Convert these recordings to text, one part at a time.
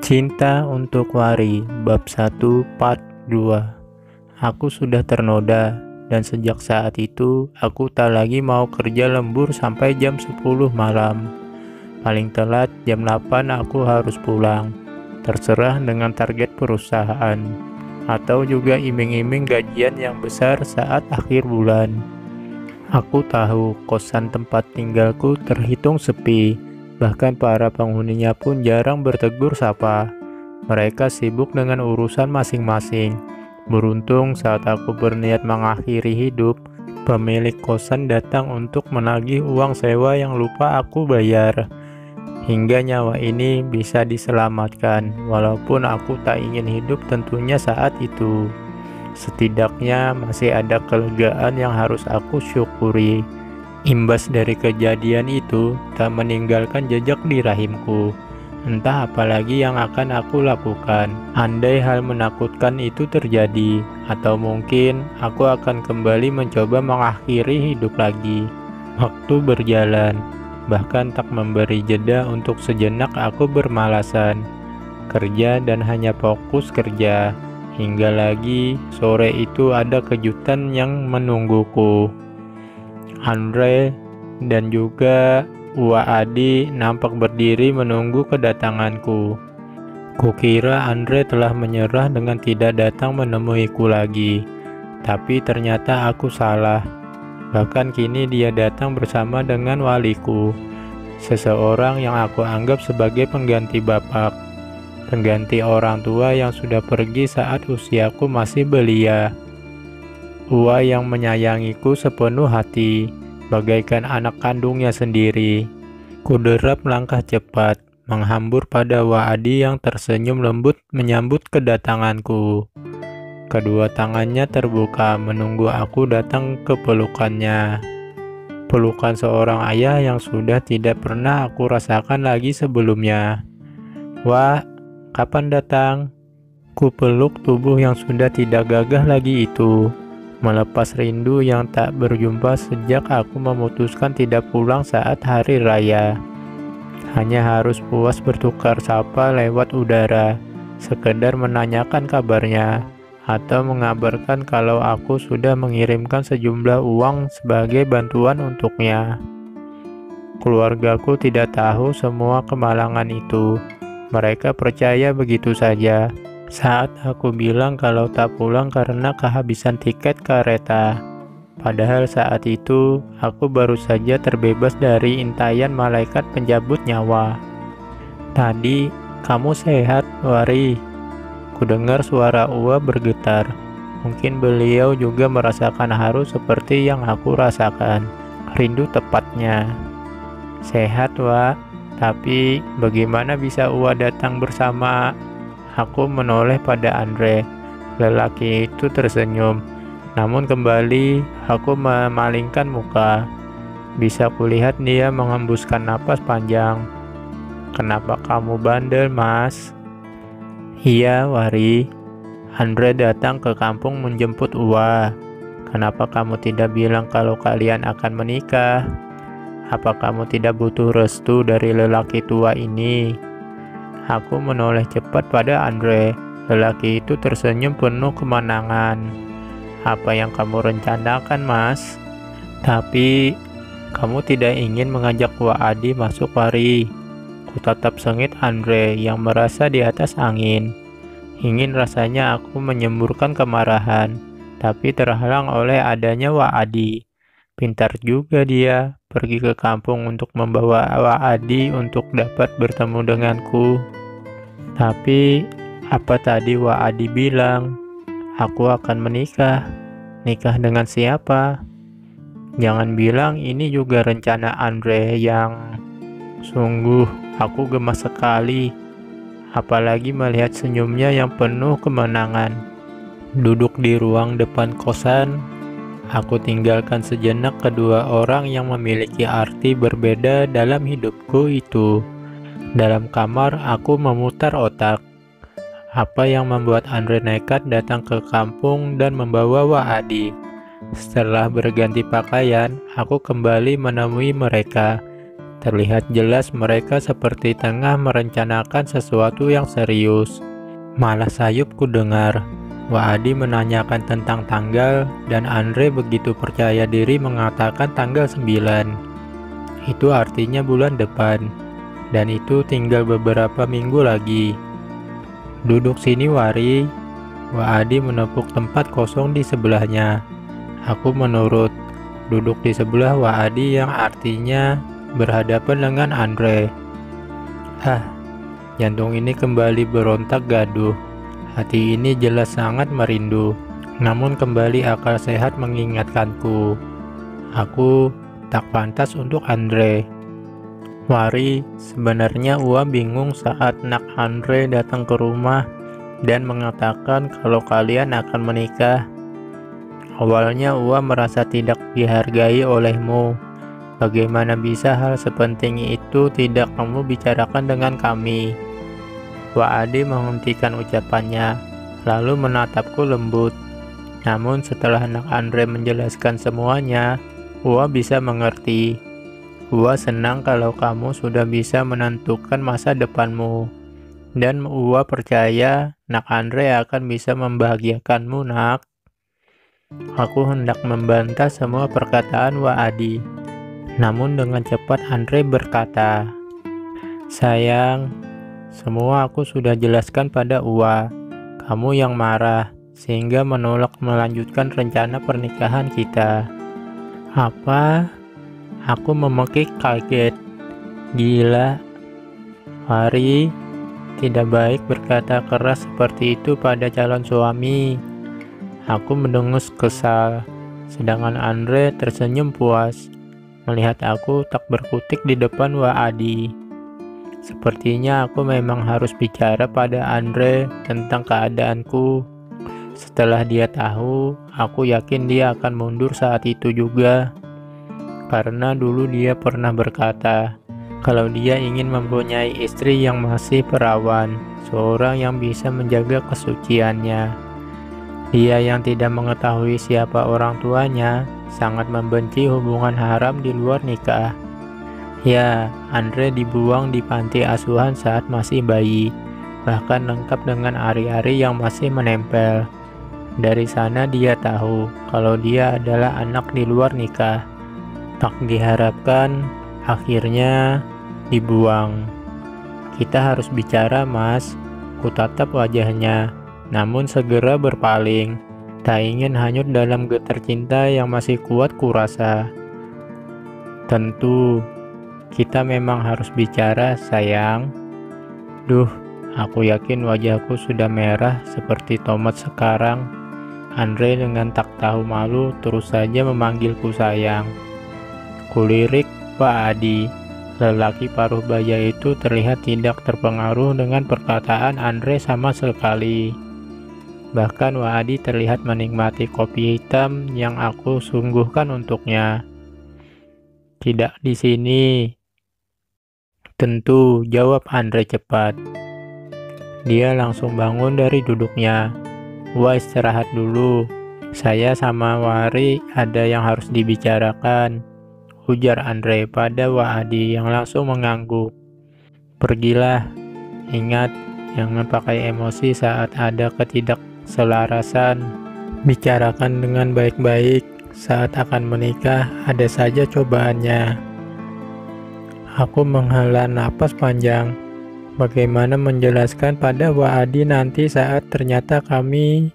Cinta untuk Wari, bab 1, part 2. Aku sudah ternoda, dan sejak saat itu, aku tak lagi mau kerja lembur sampai jam 10 malam. Paling telat jam 8 aku harus pulang, terserah dengan target perusahaan, atau juga iming-iming gajian yang besar saat akhir bulan. Aku tahu kosan tempat tinggalku terhitung sepi, bahkan para penghuninya pun jarang bertegur sapa. Mereka sibuk dengan urusan masing-masing. Beruntung saat aku berniat mengakhiri hidup, pemilik kosan datang untuk menagih uang sewa yang lupa aku bayar. Hingga nyawa ini bisa diselamatkan, walaupun aku tak ingin hidup tentunya saat itu. Setidaknya masih ada kelegaan yang harus aku syukuri. Imbas dari kejadian itu tak meninggalkan jejak di rahimku. Entah apalagi yang akan aku lakukan andai hal menakutkan itu terjadi, atau mungkin aku akan kembali mencoba mengakhiri hidup lagi. Waktu berjalan, bahkan tak memberi jeda untuk sejenak aku bermalasan kerja dan hanya fokus kerja. Hingga lagi sore itu ada kejutan yang menungguku. Andre dan juga Wa Adi nampak berdiri menunggu kedatanganku. Kukira Andre telah menyerah dengan tidak datang menemuiku lagi. Tapi ternyata aku salah. Bahkan kini dia datang bersama dengan waliku. Seseorang yang aku anggap sebagai pengganti bapak. Pengganti orang tua yang sudah pergi saat usiaku masih belia. Ua yang menyayangiku sepenuh hati, bagaikan anak kandungnya sendiri. Kuderap langkah cepat, menghambur pada Wa Adi yang tersenyum lembut menyambut kedatanganku. Kedua tangannya terbuka menunggu aku datang ke pelukannya. Pelukan seorang ayah yang sudah tidak pernah aku rasakan lagi sebelumnya. Wah, kapan datang? Ku peluk tubuh yang sudah tidak gagah lagi itu, melepas rindu yang tak berjumpa sejak aku memutuskan tidak pulang saat hari raya. Hanya harus puas bertukar sapa lewat udara, sekedar menanyakan kabarnya, atau mengabarkan kalau aku sudah mengirimkan sejumlah uang sebagai bantuan untuknya. Keluargaku tidak tahu semua kemalangan itu. Mereka percaya begitu saja saat aku bilang kalau tak pulang karena kehabisan tiket kereta. Padahal saat itu aku baru saja terbebas dari intayan malaikat penjabut nyawa. Tadi kamu sehat, Wari? Kudengar suara Ua bergetar. Mungkin beliau juga merasakan haru seperti yang aku rasakan. Rindu tepatnya. Sehat, Wa. Tapi bagaimana bisa Ua datang bersama? Aku menoleh pada Andre. Lelaki itu tersenyum. Namun kembali aku memalingkan muka. Bisa kulihat dia menghembuskan napas panjang. Kenapa kamu bandel, Mas? Iya, Wari. Andre datang ke kampung menjemput Ua. Kenapa kamu tidak bilang kalau kalian akan menikah? Apa kamu tidak butuh restu dari lelaki tua ini? Aku menoleh cepat pada Andre. Lelaki itu tersenyum penuh kemenangan. Apa yang kamu rencanakan, Mas? Tapi kamu tidak ingin mengajak Wa Adi masuk, Wari. Kutatap sengit Andre yang merasa di atas angin. Ingin rasanya aku menyemburkan kemarahan, tapi terhalang oleh adanya Wa Adi. Pintar juga dia pergi ke kampung untuk membawa Wa Adi untuk dapat bertemu denganku. Tapi apa tadi Wa Adi bilang? Aku akan menikah. Nikah dengan siapa? Jangan bilang ini juga rencana Andre yang... Sungguh aku gemas sekali. Apalagi melihat senyumnya yang penuh kemenangan. Duduk di ruang depan kosan, aku tinggalkan sejenak kedua orang yang memiliki arti berbeda dalam hidupku itu. Dalam kamar, aku memutar otak. Apa yang membuat Andre nekat datang ke kampung dan membawa Wa Adi? Setelah berganti pakaian, aku kembali menemui mereka. Terlihat jelas mereka seperti tengah merencanakan sesuatu yang serius. Malah sayup ku dengar Wak Adi menanyakan tentang tanggal dan Andre begitu percaya diri mengatakan tanggal 9. Itu artinya bulan depan. Dan itu tinggal beberapa minggu lagi. Duduk sini Wari. Wak Adi menepuk tempat kosong di sebelahnya. Aku menurut. Duduk di sebelah Wak Adi yang artinya berhadapan dengan Andre. Jantung ini kembali berontak gaduh. Hati ini jelas sangat merindu. Namun kembali akal sehat mengingatkanku. Aku tak pantas untuk Andre. Wari, sebenarnya Ua bingung saat nak Andre datang ke rumah dan mengatakan kalau kalian akan menikah. Awalnya Ua merasa tidak dihargai olehmu. Bagaimana bisa hal sepenting itu tidak kamu bicarakan dengan kami? Wak Adi menghentikan ucapannya, lalu menatapku lembut. Namun setelah anak Andre menjelaskan semuanya, Ua bisa mengerti. Ua senang kalau kamu sudah bisa menentukan masa depanmu. Dan Ua percaya nak Andre akan bisa membahagiakanmu, nak. Aku hendak membantah semua perkataan Wak Adi. Namun dengan cepat Andre berkata, "Sayang, semua aku sudah jelaskan pada Ua. Kamu yang marah, sehingga menolak melanjutkan rencana pernikahan kita." Apa? Aku memekik kaget. Gila. Wari, tidak baik berkata keras seperti itu pada calon suami. Aku mendengus kesal, sedangkan Andre tersenyum puas. Melihat aku tak berkutik di depan Wak Adi. Sepertinya aku memang harus bicara pada Andre tentang keadaanku. Setelah dia tahu, aku yakin dia akan mundur saat itu juga. Karena dulu dia pernah berkata, kalau dia ingin mempunyai istri yang masih perawan, seorang yang bisa menjaga kesuciannya. Dia yang tidak mengetahui siapa orang tuanya, sangat membenci hubungan haram di luar nikah. Ya, Andre dibuang di panti asuhan saat masih bayi, bahkan lengkap dengan ari-ari yang masih menempel. Dari sana dia tahu kalau dia adalah anak di luar nikah. Tak diharapkan, akhirnya dibuang. Kita harus bicara, Mas. Kutatap wajahnya, namun segera berpaling. Tak ingin hanyut dalam getar cinta yang masih kuat kurasa. Tentu, kita memang harus bicara, sayang. Duh, aku yakin wajahku sudah merah seperti tomat sekarang. Andre dengan tak tahu malu terus saja memanggilku sayang. Kulirik Wak Adi. Lelaki paruh baya itu terlihat tidak terpengaruh dengan perkataan Andre sama sekali. Bahkan Wak Adi terlihat menikmati kopi hitam yang aku sungguhkan untuknya. Tidak di sini. Tentu, jawab Andre cepat. Dia langsung bangun dari duduknya. Wah, istirahat dulu. Saya sama Wari ada yang harus dibicarakan, ujar Andre pada Wak Adi yang langsung mengangguk. Pergilah. Ingat, jangan pakai emosi saat ada ketidakselarasan. Bicarakan dengan baik-baik. Saat akan menikah, ada saja cobaannya. Aku menghela napas panjang. Bagaimana menjelaskan pada Wak Adi nanti saat ternyata kami,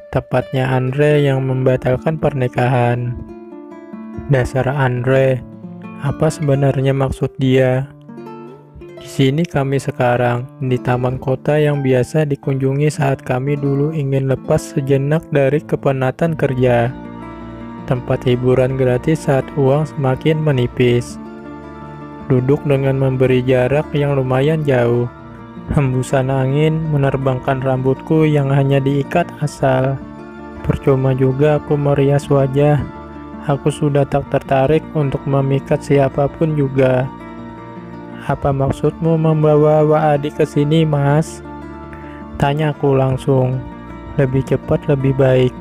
tepatnya Andre yang membatalkan pernikahan. Dasar Andre, apa sebenarnya maksud dia? Di sini kami sekarang, di taman kota yang biasa dikunjungi saat kami dulu ingin lepas sejenak dari kepenatan kerja. Tempat hiburan gratis saat uang semakin menipis. Duduk dengan memberi jarak yang lumayan jauh. Hembusan angin menerbangkan rambutku yang hanya diikat asal. Percuma juga aku merias wajah. Aku sudah tak tertarik untuk memikat siapapun juga. Apa maksudmu membawa Wak Adi ke sini, Mas? Tanyaku langsung. Lebih cepat lebih baik.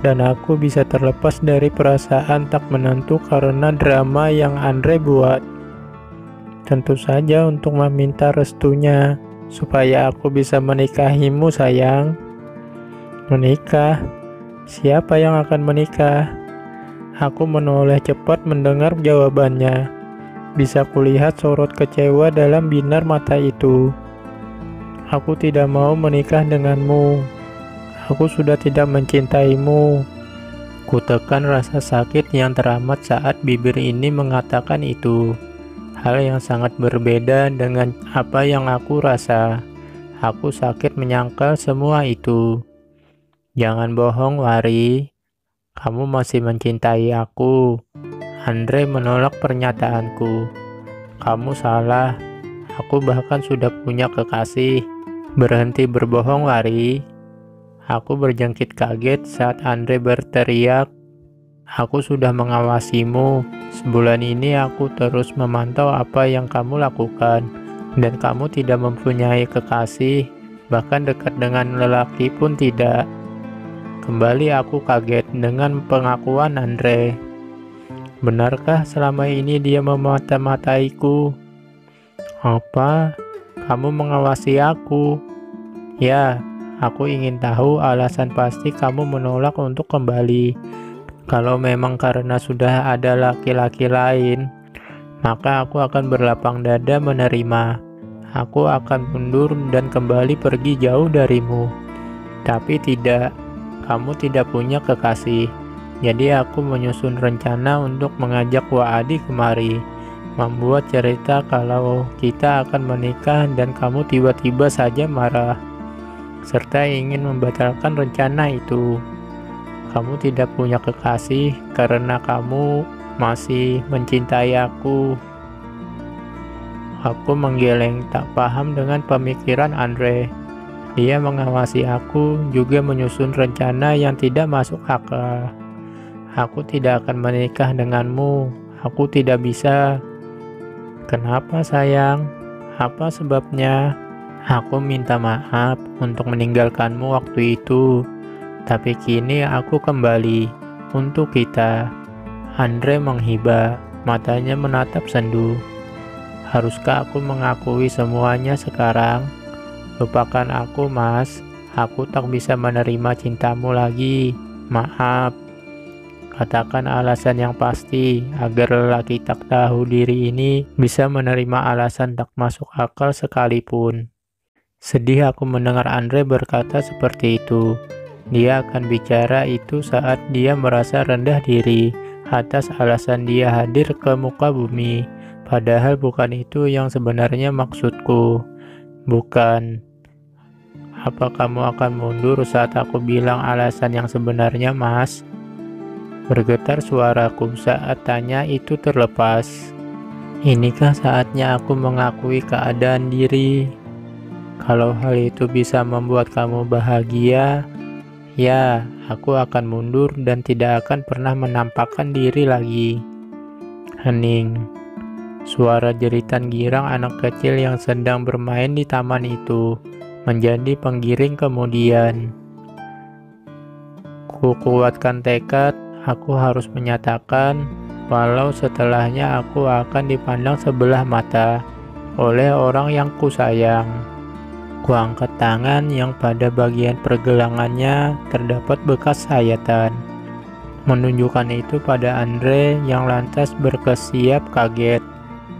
Dan aku bisa terlepas dari perasaan tak menentu karena drama yang Andre buat. Tentu saja untuk meminta restunya, supaya aku bisa menikahimu sayang. Menikah? Siapa yang akan menikah? Aku menoleh cepat mendengar jawabannya. Bisa kulihat sorot kecewa dalam binar mata itu. Aku tidak mau menikah denganmu. Aku sudah tidak mencintaimu. Kutekan rasa sakit yang teramat saat bibir ini mengatakan itu. Hal yang sangat berbeda dengan apa yang aku rasa. Aku sakit menyangkal semua itu. Jangan bohong, Wari. Kamu masih mencintai aku. Andre menolak pernyataanku. Kamu salah. Aku bahkan sudah punya kekasih. Berhenti berbohong, Wari. Aku berjangkit kaget saat Andre berteriak. Aku sudah mengawasimu. Sebulan ini aku terus memantau apa yang kamu lakukan. Dan kamu tidak mempunyai kekasih. Bahkan dekat dengan lelaki pun tidak. Kembali aku kaget dengan pengakuan Andre. Benarkah selama ini dia memata-mataiku? Apa? Kamu mengawasi aku? Ya, aku ingin tahu alasan pasti kamu menolak untuk kembali. Kalau memang karena sudah ada laki-laki lain, maka aku akan berlapang dada menerima. Aku akan mundur dan kembali pergi jauh darimu. Tapi tidak. Kamu tidak punya kekasih, jadi aku menyusun rencana untuk mengajak Waadi kemari, membuat cerita kalau kita akan menikah dan kamu tiba-tiba saja marah, serta ingin membatalkan rencana itu. Kamu tidak punya kekasih karena kamu masih mencintai aku. Aku menggeleng tak paham dengan pemikiran Andre. Dia mengawasi aku, juga menyusun rencana yang tidak masuk akal. Aku tidak akan menikah denganmu. Aku tidak bisa. Kenapa sayang? Apa sebabnya? Aku minta maaf untuk meninggalkanmu waktu itu. Tapi kini aku kembali untuk kita. Andre menghibah, matanya menatap sendu. Haruskah aku mengakui semuanya sekarang? Lupakan aku, Mas. Aku tak bisa menerima cintamu lagi. Maaf. Katakan alasan yang pasti agar lelaki tak tahu diri ini bisa menerima alasan tak masuk akal sekalipun. Sedih aku mendengar Andre berkata seperti itu. Dia akan bicara itu saat dia merasa rendah diri atas alasan dia hadir ke muka bumi. Padahal bukan itu yang sebenarnya maksudku. Bukan. Apa kamu akan mundur saat aku bilang alasan yang sebenarnya, Mas? Bergetar suaraku saat tanya itu terlepas. Inikah saatnya aku mengakui keadaan diri? Kalau hal itu bisa membuat kamu bahagia, ya, aku akan mundur dan tidak akan pernah menampakkan diri lagi. Hening. Suara jeritan girang anak kecil yang sedang bermain di taman itu menjadi penggiring kemudian. Kukuatkan tekad, aku harus menyatakan, walau setelahnya aku akan dipandang sebelah mata oleh orang yang kusayang. Kuangkat tangan yang pada bagian pergelangannya terdapat bekas sayatan. Menunjukkan itu pada Andre yang lantas berkesiap kaget.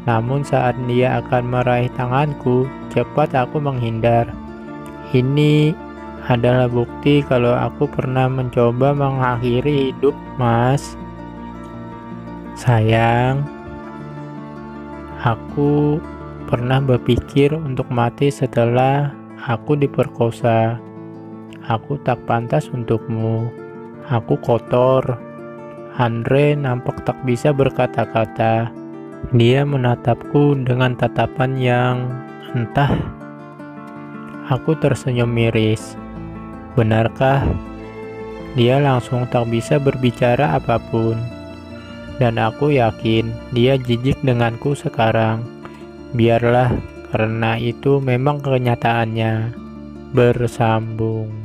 Namun saat dia akan meraih tanganku, cepat aku menghindar. Ini adalah bukti kalau aku pernah mencoba mengakhiri hidup, Mas. Sayang, aku pernah berpikir untuk mati setelah aku diperkosa. Aku tak pantas untukmu. Aku kotor. Andre nampak tak bisa berkata-kata. Dia menatapku dengan tatapan yang entah. Aku tersenyum miris. Benarkah? Dia langsung tak bisa berbicara apapun. Dan aku yakin dia jijik denganku sekarang. Biarlah, karena itu memang kenyataannya. Bersambung.